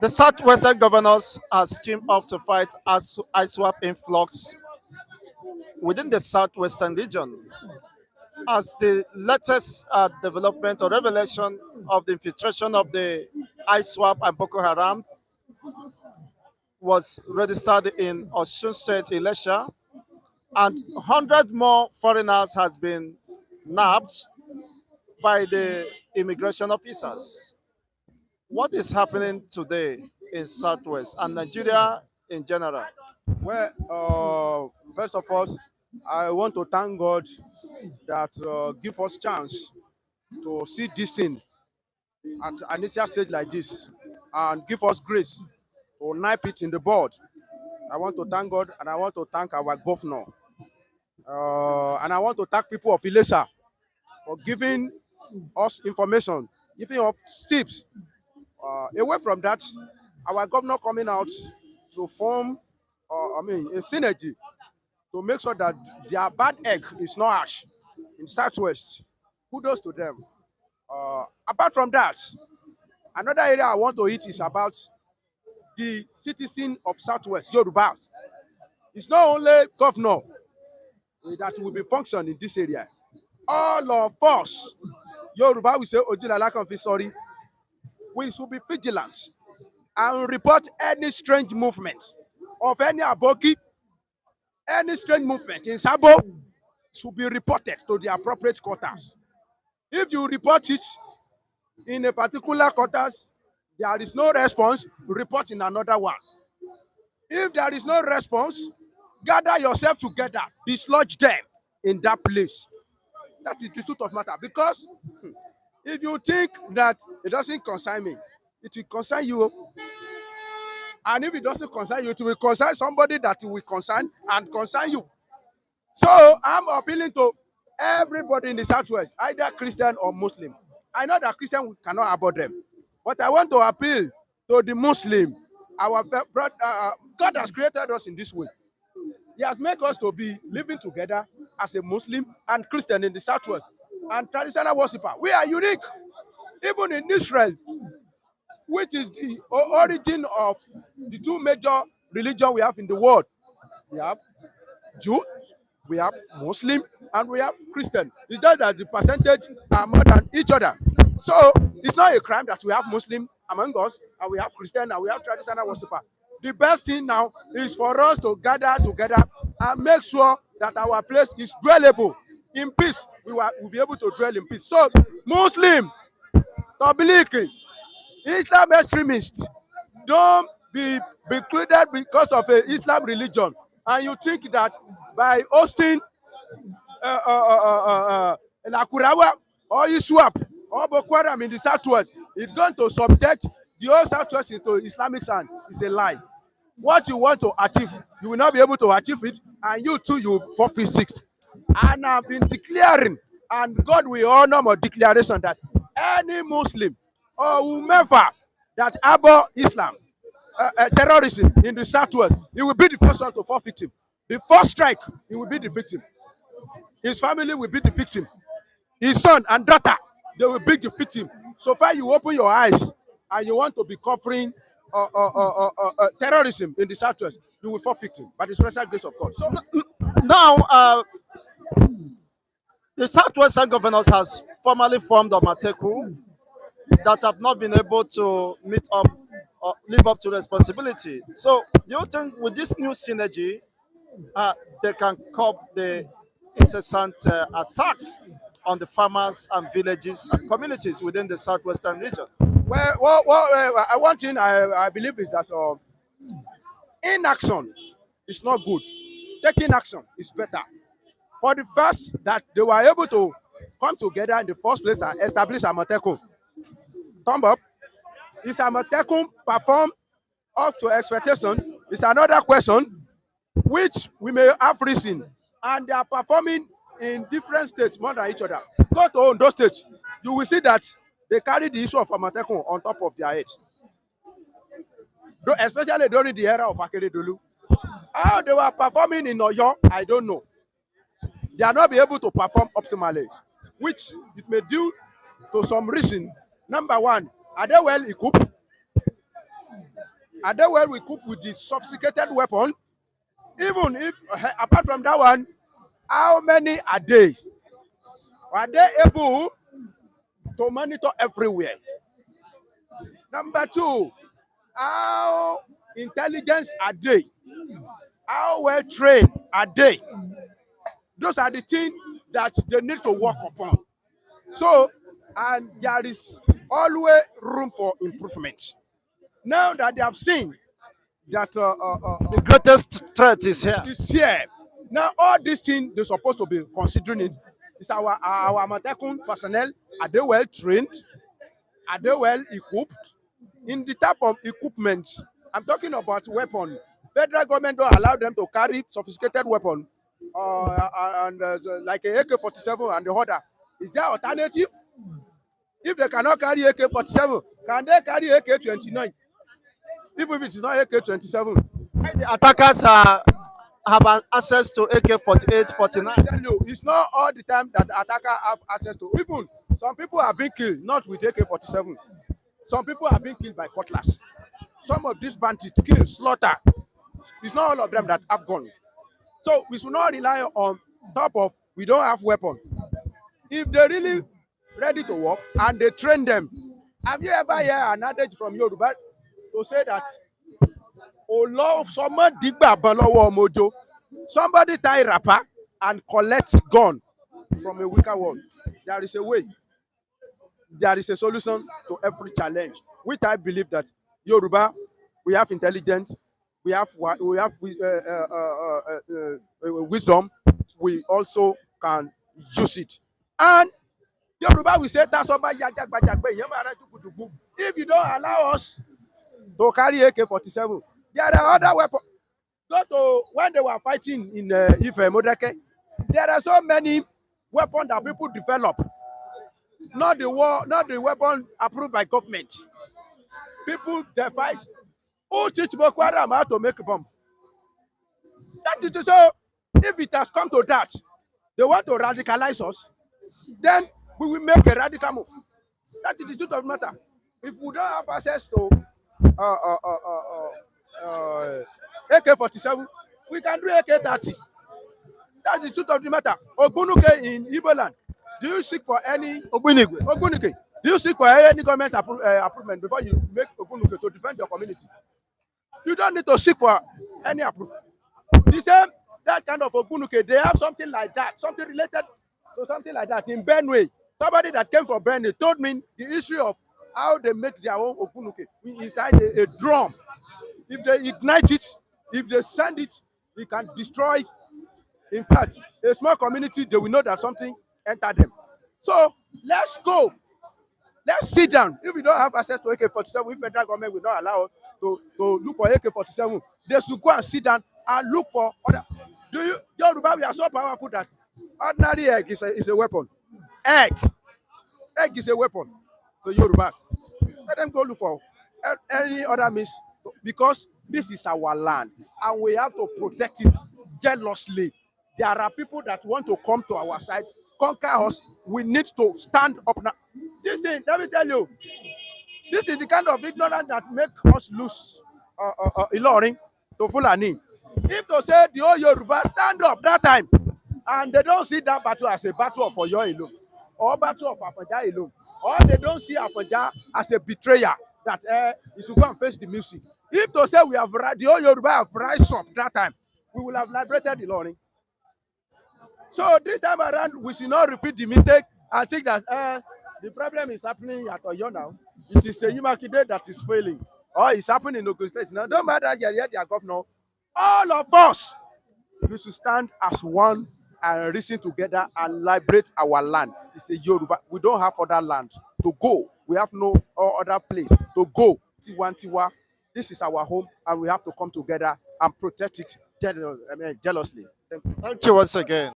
The Southwestern governors has teamed up to fight Iswap influx within the Southwestern region as the latest development or revelation of the infiltration of the Iswap and Boko Haram was registered in Osun State, Elisha, and 100 more foreigners had been nabbed by the immigration officers. What is happening today in Southwest and Nigeria in general? Well, first of all, I want to thank God that give us chance to see this thing at an initial stage like this and give us grace to nip it in the bud. I want to thank God and I want to thank our governor. And I want to thank people of Ilesa for giving us information, giving us tips. Away from that, our governor coming out to form, a synergy to make sure that their bad egg is not ash in Southwest. Kudos to them. Apart from that, another area I want to hit is about the citizen of Southwest, Yoruba. It's not only governor that will be function in this area. All of us, Yoruba, we say, Ojulala Konfi, sorry, we should be vigilant and report any strange movement of any aboki, any strange movement in Sabo should be reported to the appropriate quarters. If you report it in a particular quarters, there is no response, report in another one. If there is no response, gather yourself together, dislodge them in that place. That is the truth of matter. Because if you think that it doesn't concern me, it will concern you. And if it doesn't concern you, it will concern somebody that it will concern and concern you. So I'm appealing to everybody in the Southwest, either Christian or Muslim. I know that Christian we cannot abort them, but I want to appeal to the Muslim. God has created us in this way. He has made us to be living together as a Muslim and Christian in the Southwest and traditional worshiper. We are unique. Even in Israel, which is the origin of the two major religions we have in the world. We have Jew, we have Muslim, and we have Christian. It's just that the percentage are more than each other. So it's not a crime that we have Muslim among us, and we have Christian, and we have traditional worshiper. The best thing now is for us to gather together and make sure that our place is dwellable in peace. We'll be able to dwell in peace. So, Muslim, Tablighi, Islam extremists, don't be included because of a Islam religion, and you think that by hosting Nakurawa or Iswap or Boko Haram in the Southwest, it's going to subject the whole Southwest into Islamic sand. It's a lie. What you want to achieve, you will not be able to achieve it, and you too, you forfeit six. And I've been declaring, and God will honor my declaration that any Muslim or whomever that abhor Islam, terrorism in the Southwest, he will be the first one to fall victim. The first strike, he will be the victim. His family will be the victim. His son and daughter, they will be the victim. So far, you open your eyes and you want to be covering terrorism in the Southwest, you will fall victim by the special grace of God. So Now, the Southwestern governors has formally formed a Mateku that have not been able to meet up or live up to responsibility. So, do you think with this new synergy, they can curb the incessant attacks on the farmers and villages and communities within the Southwestern region? one thing I believe is that inaction is not good. Taking action is better. For the first that they were able to come together in the first place and establish Amotekun. Thumb up. Is Amotekun perform up to expectation? Is another question which we may have reason. And they are performing in different states more than each other. Go to Ondo State, you will see that they carry the issue of Amotekun on top of their heads. Especially during the era of Akeredolu. How they were performing in Oyo, I don't know. They are not be able to perform optimally, which it may due to some reason. Number one, are they well equipped? Are they well equipped with the sophisticated weapon? Even if, apart from that one, how many are they? Are they able to monitor everywhere? Number two, how intelligent are they? How well trained are they? Those are the things that they need to work upon. So, and there is always room for improvement. Now that they have seen that The greatest threat is here. is here, now all these things they're supposed to be considering it. Is our Amatekun personnel, are they well trained? Are they well equipped? In the type of equipment, I'm talking about weapon. Federal government don't allow them to carry sophisticated weapon, and like a AK-47 and the other. Is there alternative? If they cannot carry AK-47, can they carry AK-29? Even if it's not AK-27. The attackers have access to AK-48, 49. I tell you, it's not all the time that the attacker have access to. Even some people are being killed not with AK-47. Some people are being killed by cutlass. Some of these bandits kill, slaughter. It's not all of them that have gun. So we should not rely on top of we don't have weapon. If they really ready to work and they train them, have you ever heard an adage from Yoruba to say that somebody tie wrapper and collect gun from a weaker one? There is a way. There is a solution to every challenge. Which I believe that Yoruba, we have intelligence, we have wisdom. We also can use it. And Yoruba will say that somebody. If you don't allow us to carry AK-47, there are other weapons. Go to when they were fighting in Ife Modeke, there are so many weapons that people develop. Not the weapon approved by government. People they fight. Who teach Boko Haram how to make a bomb? That is so. If it has come to that, they want to radicalize us. Then we will make a radical move. That is the truth of the matter. If we don't have access to AK-47, we can do AK-30. That's the truth of the matter. Ogunuke in Igbo land. Do you seek for any Ogunuke? Do you seek for any government approval before you make Ogunuke to defend your community? You don't need to seek for any approval. The same that kind of Ogunuke, they have something like that, something related to something like that in Benue. Somebody that came from Benue told me the history of how they make their own Ogunuke inside a drum. If they ignite it, if they send it, it can destroy. In fact, a small community, they will know that something entered them. So let's go. Let's sit down. If we don't have access to AK-47, if federal government will not allow us to look for AK-47, they should go and sit down and look for other. Yoruba, we are so powerful that ordinary egg is a weapon. Egg is a weapon to Yorubas. Let them go look for any other means because this is our land and we have to protect it jealously. There are people that want to come to our side, conquer us. We need to stand up now. This thing, let me tell you, this is the kind of ignorance that makes us lose Ilorin to Fulani. If to say the whole Yoruba stand up that time, and they don't see that battle as a battle of Oyo alone, or battle of Afanja alone, or they don't see Afanja as a betrayer that you should go and face the music. If to say we have the whole Yoruba have rise up that time, we will have liberated Ilorin. So this time around, we should not repeat the mistake and think that the problem is happening at Oyo now. It is a Yimakide that is failing. Or it's happening in Ogun State. Now, don't matter that you're their governor. All of us, we should stand as one and reason together and liberate our land. It's a Yoruba. We don't have other land to go. We have no other place to go. Tiwantiwa. This is our home, and we have to come together and protect it jealously. Thank you. Thank you once again.